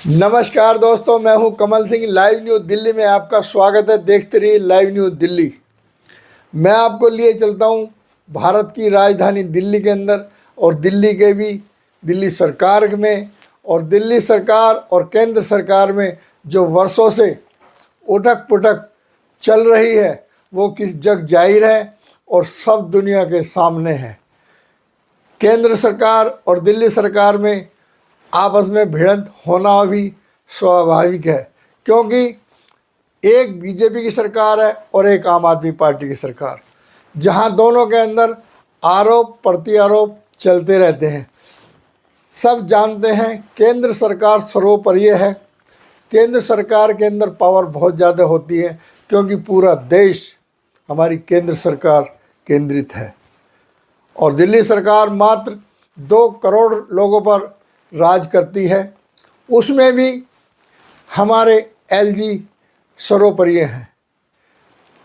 नमस्कार दोस्तों, मैं हूं कमल सिंह। लाइव न्यूज़ दिल्ली में आपका स्वागत है। देखते रहिए लाइव न्यूज़ दिल्ली। मैं आपको लिए चलता हूं भारत की राजधानी दिल्ली के अंदर और दिल्ली के भी दिल्ली सरकार में, और दिल्ली सरकार और केंद्र सरकार में जो वर्षों से उठक पुठक चल रही है वो किस जग जाहिर है और सब दुनिया के सामने है। केंद्र सरकार और दिल्ली सरकार में आपस में भिड़ंत होना भी स्वाभाविक है, क्योंकि एक बीजेपी की सरकार है और एक आम आदमी पार्टी की सरकार, जहां दोनों के अंदर आरोप प्रत्यारोप चलते रहते हैं। सब जानते हैं केंद्र सरकार सर्वोपरि है। केंद्र सरकार के अंदर पावर बहुत ज़्यादा होती है, क्योंकि पूरा देश हमारी केंद्र सरकार केंद्रित है और दिल्ली सरकार मात्र 2 करोड़ लोगों पर राज करती है। उसमें भी हमारे एलजी सर्वोपरि हैं।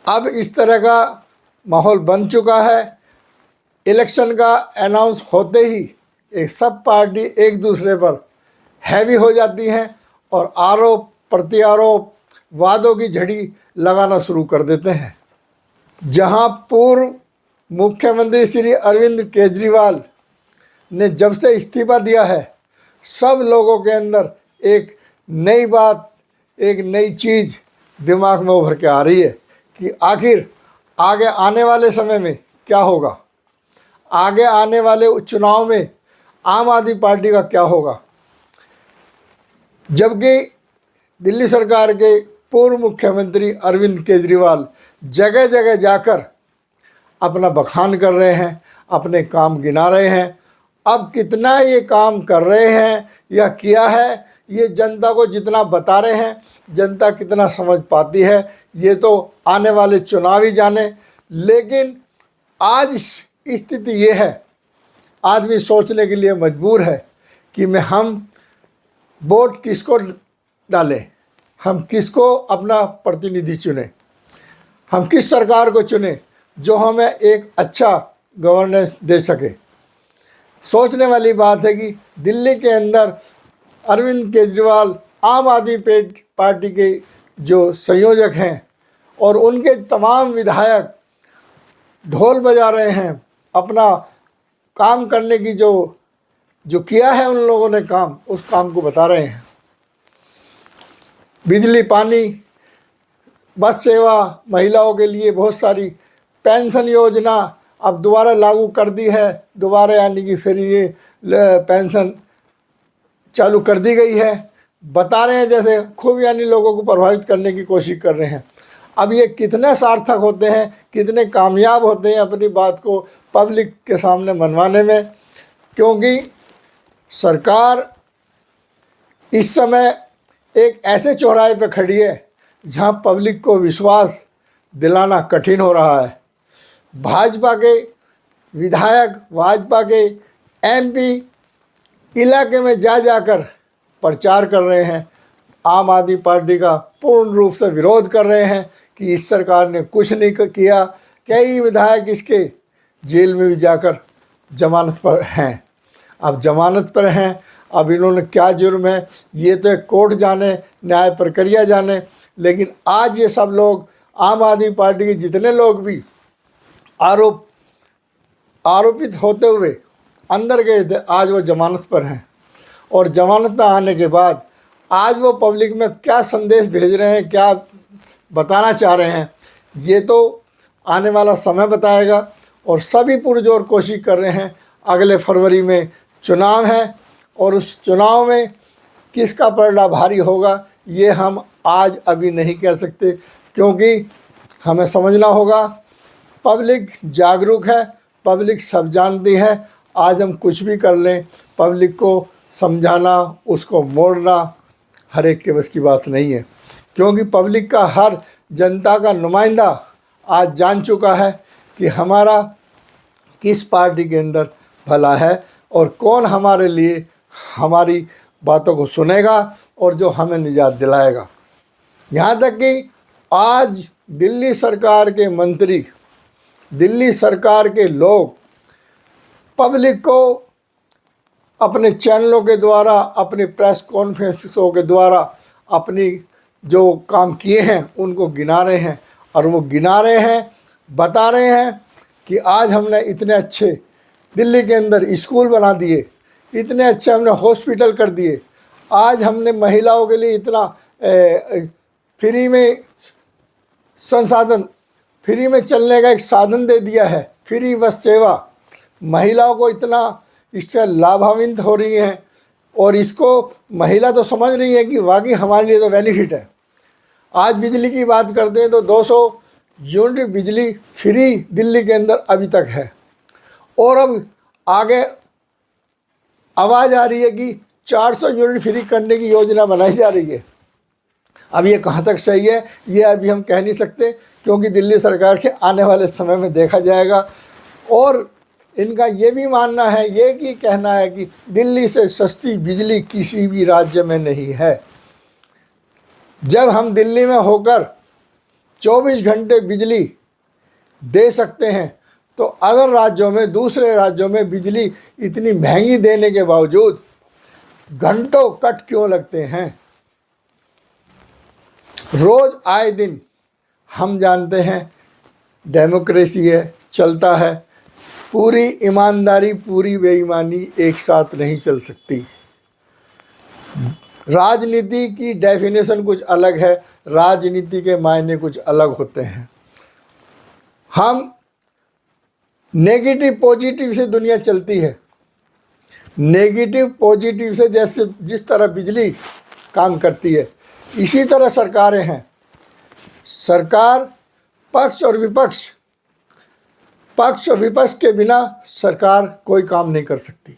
अब इस तरह का माहौल बन चुका है। इलेक्शन का अनाउंस होते ही एक सब पार्टी एक दूसरे पर हैवी हो जाती हैं और आरोप प्रत्यारोप वादों की झड़ी लगाना शुरू कर देते हैं। जहां पूर्व मुख्यमंत्री श्री अरविंद केजरीवाल ने जब से इस्तीफा दिया है, सब लोगों के अंदर एक नई बात, एक नई चीज़ दिमाग में उभर के आ रही है कि आखिर आगे आने वाले समय में क्या होगा, आगे आने वाले चुनाव में आम आदमी पार्टी का क्या होगा। जबकि दिल्ली सरकार के पूर्व मुख्यमंत्री अरविंद केजरीवाल जगह जगह जाकर अपना बखान कर रहे हैं, अपने काम गिना रहे हैं। अब कितना ये काम कर रहे हैं या किया है, ये जनता को जितना बता रहे हैं, जनता कितना समझ पाती है, ये तो आने वाले चुनाव ही जाने। लेकिन आज स्थिति ये है, आदमी सोचने के लिए मजबूर है कि हम वोट किसको डालें, हम किसको अपना प्रतिनिधि चुनें, हम किस सरकार को चुनें जो हमें एक अच्छा गवर्नेंस दे सके। सोचने वाली बात है कि दिल्ली के अंदर अरविंद केजरीवाल आम आदमी पार्टी के जो संयोजक हैं और उनके तमाम विधायक ढोल बजा रहे हैं, अपना काम करने की जो किया है उन लोगों ने काम, उस काम को बता रहे हैं। बिजली, पानी, बस सेवा, महिलाओं के लिए बहुत सारी पेंशन योजना अब दोबारा लागू कर दी है, दोबारा यानी कि फिर ये पेंशन चालू कर दी गई है। बता रहे हैं जैसे खूब, यानी लोगों को प्रभावित करने की कोशिश कर रहे हैं। अब ये कितने सार्थक होते हैं, कितने कामयाब होते हैं अपनी बात को पब्लिक के सामने मनवाने में, क्योंकि सरकार इस समय एक ऐसे चौराहे पे खड़ी है जहां पब्लिक को विश्वास दिलाना कठिन हो रहा है। भाजपा के विधायक, भाजपा के एमपी इलाके में जाकर प्रचार कर रहे हैं, आम आदमी पार्टी का पूर्ण रूप से विरोध कर रहे हैं कि इस सरकार ने कुछ नहीं किया। कई विधायक इसके जेल में भी जाकर जमानत पर हैं। अब जमानत पर हैं, अब इन्होंने क्या जुर्म है ये तो कोर्ट जाने, न्याय प्रक्रिया जाने। लेकिन आज ये सब लोग, आम आदमी पार्टी के जितने लोग भी आरोपित होते हुए अंदर गए थे, आज वो जमानत पर हैं। और जमानत पर आने के बाद आज वो पब्लिक में क्या संदेश भेज रहे हैं, क्या बताना चाह रहे हैं, ये तो आने वाला समय बताएगा। और सभी पुरजोर कोशिश कर रहे हैं। अगले फरवरी में चुनाव है और उस चुनाव में किसका पलड़ा भारी होगा ये हम आज अभी नहीं कह सकते, क्योंकि हमें समझना होगा पब्लिक जागरूक है, पब्लिक सब जानती है। आज हम कुछ भी कर लें, पब्लिक को समझाना, उसको मोड़ना हर एक के बस की बात नहीं है, क्योंकि पब्लिक का हर जनता का नुमाइंदा आज जान चुका है कि हमारा किस पार्टी के अंदर भला है और कौन हमारे लिए हमारी बातों को सुनेगा और जो हमें निजात दिलाएगा। यहाँ तक कि आज दिल्ली सरकार के मंत्री, दिल्ली सरकार के लोग पब्लिक को अपने चैनलों के द्वारा, अपने प्रेस कॉन्फ्रेंसों के द्वारा अपनी जो काम किए हैं उनको गिना रहे हैं, और वो गिना रहे हैं, बता रहे हैं कि आज हमने इतने अच्छे दिल्ली के अंदर स्कूल बना दिए, इतने अच्छे हमने हॉस्पिटल कर दिए, आज हमने महिलाओं के लिए इतना फ्री में संसाधन, फ्री में चलने का एक साधन दे दिया है, फ्री बस सेवा, महिलाओं को इतना इससे लाभान्वित हो रही हैं, और इसको महिला तो समझ रही है कि वाकई हमारे लिए तो बेनिफिट है। आज बिजली की बात करते हैं तो 200 यूनिट बिजली फ्री दिल्ली के अंदर अभी तक है, और अब आगे आवाज़ आ रही है कि 400 यूनिट फ्री करने की योजना बनाई जा रही है। अब ये कहाँ तक सही है ये अभी हम कह नहीं सकते, क्योंकि दिल्ली सरकार के आने वाले समय में देखा जाएगा। और इनका ये भी मानना है, ये कि कहना है कि दिल्ली से सस्ती बिजली किसी भी राज्य में नहीं है। जब हम दिल्ली में होकर 24 घंटे बिजली दे सकते हैं, तो अदर राज्यों में, दूसरे राज्यों में बिजली इतनी महंगी देने के बावजूद घंटों कट क्यों लगते हैं? रोज़ आए दिन हम जानते हैं डेमोक्रेसी है, चलता है, पूरी ईमानदारी पूरी बेईमानी एक साथ नहीं चल सकती। राजनीति की डेफिनेशन कुछ अलग है, राजनीति के मायने कुछ अलग होते हैं। हम नेगेटिव पॉजिटिव से दुनिया चलती है, नेगेटिव पॉजिटिव से जैसे जिस तरह बिजली काम करती है, इसी तरह सरकारें हैं। सरकार पक्ष और विपक्ष, पक्ष और विपक्ष के बिना सरकार कोई काम नहीं कर सकती।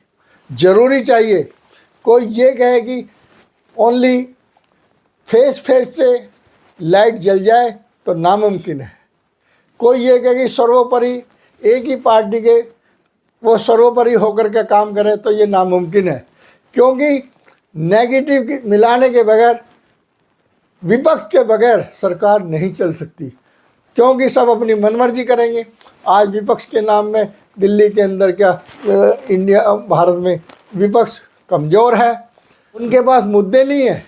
जरूरी चाहिए कोई ये कहे कि ओनली फेस से लाइट जल जाए तो नामुमकिन है। कोई ये कहे कि सर्वोपरि एक ही पार्टी के वो सर्वोपरि होकर के काम करे तो ये नामुमकिन है, क्योंकि नेगेटिव मिलाने के बगैर, विपक्ष के बगैर सरकार नहीं चल सकती, क्योंकि सब अपनी मनमर्जी करेंगे। आज विपक्ष के नाम में दिल्ली के अंदर क्या इंडिया भारत में विपक्ष कमज़ोर है, उनके पास मुद्दे नहीं है,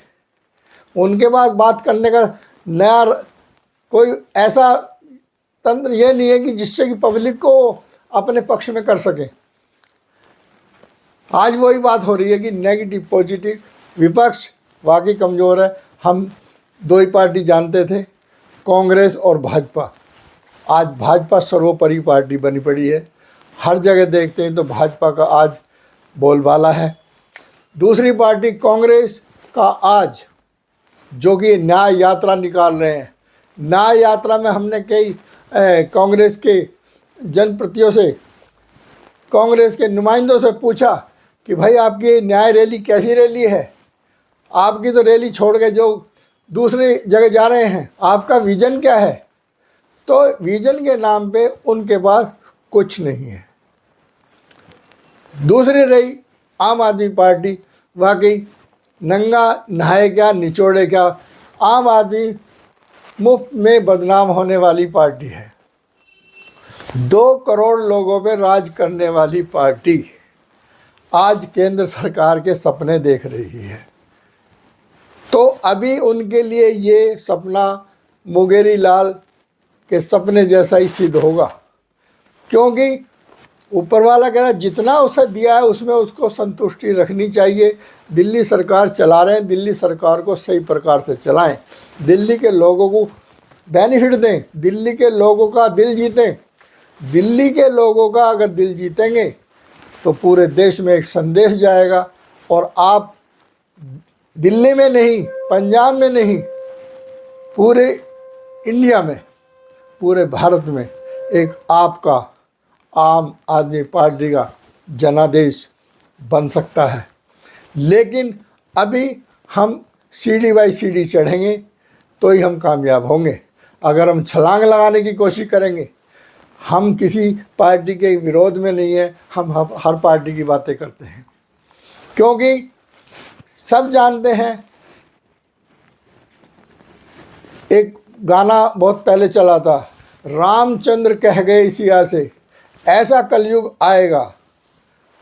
उनके पास बात करने का नया कोई ऐसा तंत्र ये नहीं है कि जिससे कि पब्लिक को अपने पक्ष में कर सके। आज वही बात हो रही है कि नेगेटिव पॉजिटिव, विपक्ष वाकई कमज़ोर है। हम दो ही पार्टी जानते थे, कांग्रेस और भाजपा। आज भाजपा सर्वोपरि पार्टी बनी पड़ी है, हर जगह देखते हैं तो भाजपा का आज बोलबाला है। दूसरी पार्टी कांग्रेस का आज जो कि न्याय यात्रा निकाल रहे हैं, न्याय यात्रा में हमने कई कांग्रेस के जनप्रतिनिधियों से, कांग्रेस के नुमाइंदों से पूछा कि भाई आपकी न्याय रैली कैसी रैली है, आपकी तो रैली छोड़ के जो दूसरी जगह जा रहे हैं, आपका विज़न क्या है? तो विज़न के नाम पे उनके पास कुछ नहीं है। दूसरी रही आम आदमी पार्टी, वाकई नंगा नहाए क्या निचोड़े क्या, आम आदमी मुफ्त में बदनाम होने वाली पार्टी है। 2 करोड़ लोगों पे राज करने वाली पार्टी आज केंद्र सरकार के सपने देख रही है। तो अभी उनके लिए ये सपना मुंगेरी लाल के सपने जैसा ही सिद्ध होगा, क्योंकि ऊपर वाला कह रहा है जितना उसे दिया है उसमें उसको संतुष्टि रखनी चाहिए। दिल्ली सरकार चला रहे हैं, दिल्ली सरकार को सही प्रकार से चलाएं, दिल्ली के लोगों को बेनिफिट दें, दिल्ली के लोगों का दिल जीतें। दिल्ली के लोगों का अगर दिल जीतेंगे तो पूरे देश में एक संदेश जाएगा, और आप दिल्ली में नहीं, पंजाब में नहीं, पूरे इंडिया में, पूरे भारत में एक आपका आम आदमी पार्टी का जनादेश बन सकता है। लेकिन अभी हम सीढ़ी बाई सीढ़ी चढ़ेंगे तो ही हम कामयाब होंगे। अगर हम छलांग लगाने की कोशिश करेंगे, हम किसी पार्टी के विरोध में नहीं है, हम हर पार्टी की बातें करते हैं, क्योंकि सब जानते हैं, एक गाना बहुत पहले चला था, रामचंद्र कह गए सिया से ऐसा कलयुग आएगा,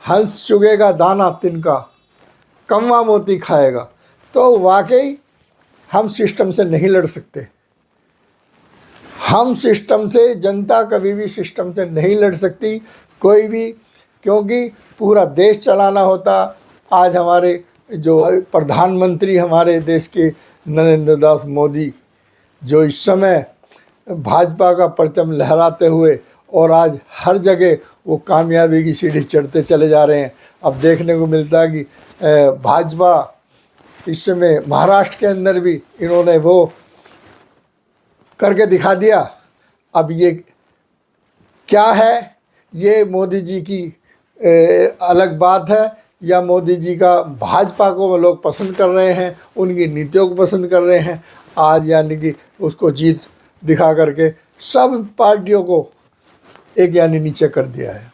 हंस चुगेगा दाना तिनका, कौवा मोती खाएगा। तो वाकई हम सिस्टम से नहीं लड़ सकते, हम सिस्टम से, जनता कभी भी सिस्टम से नहीं लड़ सकती कोई भी, क्योंकि पूरा देश चलाना होता। आज हमारे जो प्रधानमंत्री हमारे देश के नरेंद्र दास मोदी, जो इस समय भाजपा का परचम लहराते हुए और आज हर जगह वो कामयाबी की सीढ़ी चढ़ते चले जा रहे हैं। अब देखने को मिलता है कि भाजपा इस समय महाराष्ट्र के अंदर भी इन्होंने वो करके दिखा दिया। अब ये क्या है, ये मोदी जी की अलग बात है, या मोदी जी का भाजपा को लोग पसंद कर रहे हैं, उनकी नीतियों को पसंद कर रहे हैं। आज यानी कि उसको जीत दिखा करके सब पार्टियों को एक यानी नीचे कर दिया है।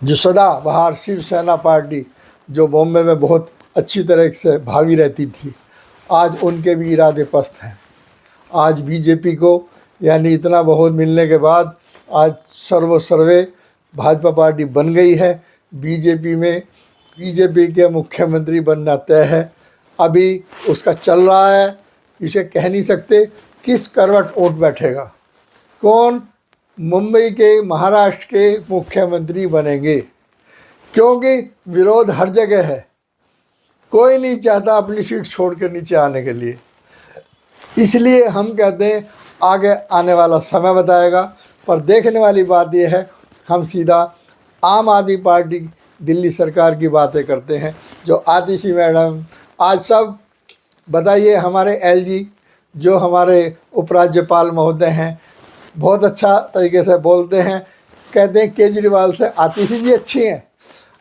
जो सदाबहार शिवसेना पार्टी जो बॉम्बे में बहुत अच्छी तरह से भागी रहती थी, आज उनके भी इरादे पस्त हैं। आज बीजेपी को यानी इतना बहुत मिलने के बाद आज सर्वे भाजपा पार्टी बन गई है। बीजेपी में बीजेपी के मुख्यमंत्री बनना तय है। अभी उसका चल रहा है, इसे कह नहीं सकते किस करवट ओट बैठेगा, कौन मुंबई के महाराष्ट्र के मुख्यमंत्री बनेंगे, क्योंकि विरोध हर जगह है। कोई नहीं चाहता अपनी सीट छोड़ कर नीचे आने के लिए। इसलिए हम कहते हैं आगे आने वाला समय बताएगा। पर देखने वाली बात यह है, हम सीधा आम आदमी पार्टी दिल्ली सरकार की बातें करते हैं। जो आतिशी मैडम, आज सब बताइए, हमारे एलजी जो हमारे उपराज्यपाल महोदय हैं, बहुत अच्छा तरीके से बोलते हैं, कहते हैं केजरीवाल से आतिशी जी अच्छी हैं।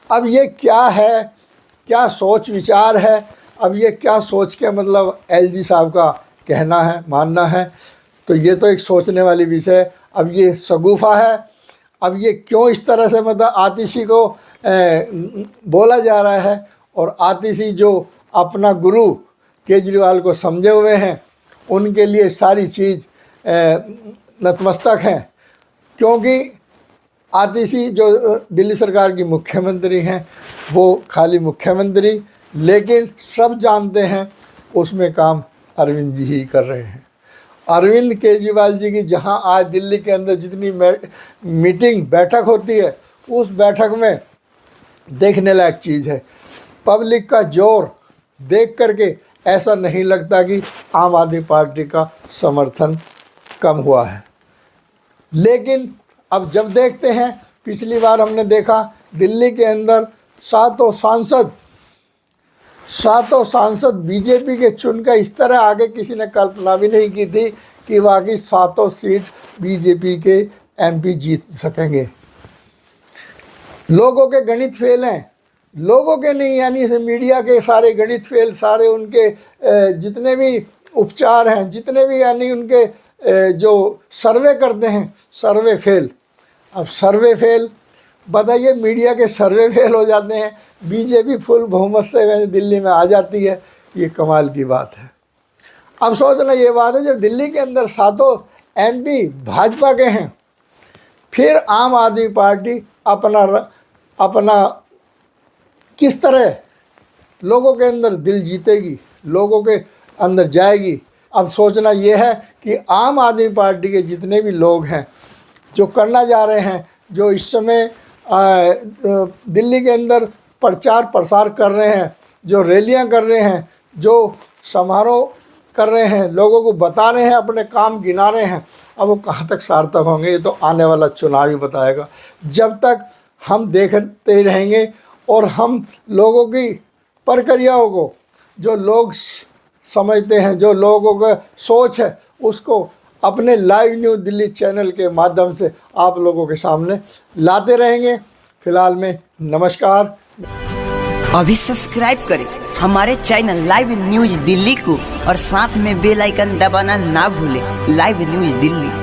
अब ये क्या है, क्या सोच विचार है, अब ये क्या सोच के मतलब एलजी साहब का कहना है, मानना है, तो ये तो एक सोचने वाली विषय है। अब ये शगुफा है, अब ये क्यों इस तरह से मतलब आतिशी को बोला जा रहा है, और आतिशी जो अपना गुरु केजरीवाल को समझे हुए हैं, उनके लिए सारी चीज़ नतमस्तक हैं। क्योंकि आतिशी जो दिल्ली सरकार की मुख्यमंत्री हैं, वो खाली मुख्यमंत्री, लेकिन सब जानते हैं उसमें काम अरविंद जी ही कर रहे हैं। अरविंद केजरीवाल जी की जहां आज दिल्ली के अंदर जितनी मीटिंग बैठक होती है, उस बैठक में देखने लायक चीज़ है। पब्लिक का जोर देख करके ऐसा नहीं लगता कि आम आदमी पार्टी का समर्थन कम हुआ है। लेकिन अब जब देखते हैं, पिछली बार हमने देखा दिल्ली के अंदर सातों सांसद बीजेपी के चुनकर इस तरह आगे किसी ने कल्पना भी नहीं की थी कि वाकई सातों सीट बीजेपी के एमपी जीत सकेंगे। लोगों के गणित फेल हैं, लोगों के नहीं, यानी मीडिया के सारे गणित फेल, सारे उनके जितने भी उपचार हैं, जितने भी यानी उनके जो सर्वे करते हैं, सर्वे फेल। अब सर्वे फेल, बताइए, मीडिया के सर्वे फेल हो जाते हैं, बीजेपी फुल बहुमत से दिल्ली में आ जाती है। ये कमाल की बात है। अब सोचना ये बात है, जब दिल्ली के अंदर सातों एमपी भाजपा के हैं, फिर आम आदमी पार्टी अपना किस तरह लोगों के अंदर दिल जीतेगी, लोगों के अंदर जाएगी। अब सोचना ये है कि आम आदमी पार्टी के जितने भी लोग हैं, जो करना जा रहे हैं, जो इस समय दिल्ली के अंदर प्रचार प्रसार कर रहे हैं, जो रैलियां कर रहे हैं, जो समारोह कर रहे हैं, लोगों को बता रहे हैं, अपने काम गिना रहे हैं, अब वो कहाँ तक सार्थक होंगे, ये तो आने वाला चुनाव ही बताएगा। जब तक हम देखते ही रहेंगे और हम लोगों की प्रक्रियाओं को, जो लोग समझते हैं, जो लोगों का सोच है, उसको अपने लाइव न्यूज़ दिल्ली चैनल के माध्यम से आप लोगों के सामने लाते रहेंगे। फिलहाल में नमस्कार। अभी सब्सक्राइब करें हमारे चैनल लाइव न्यूज़ दिल्ली को और साथ में बेल आइकन दबाना ना भूलें। Live news Delhi.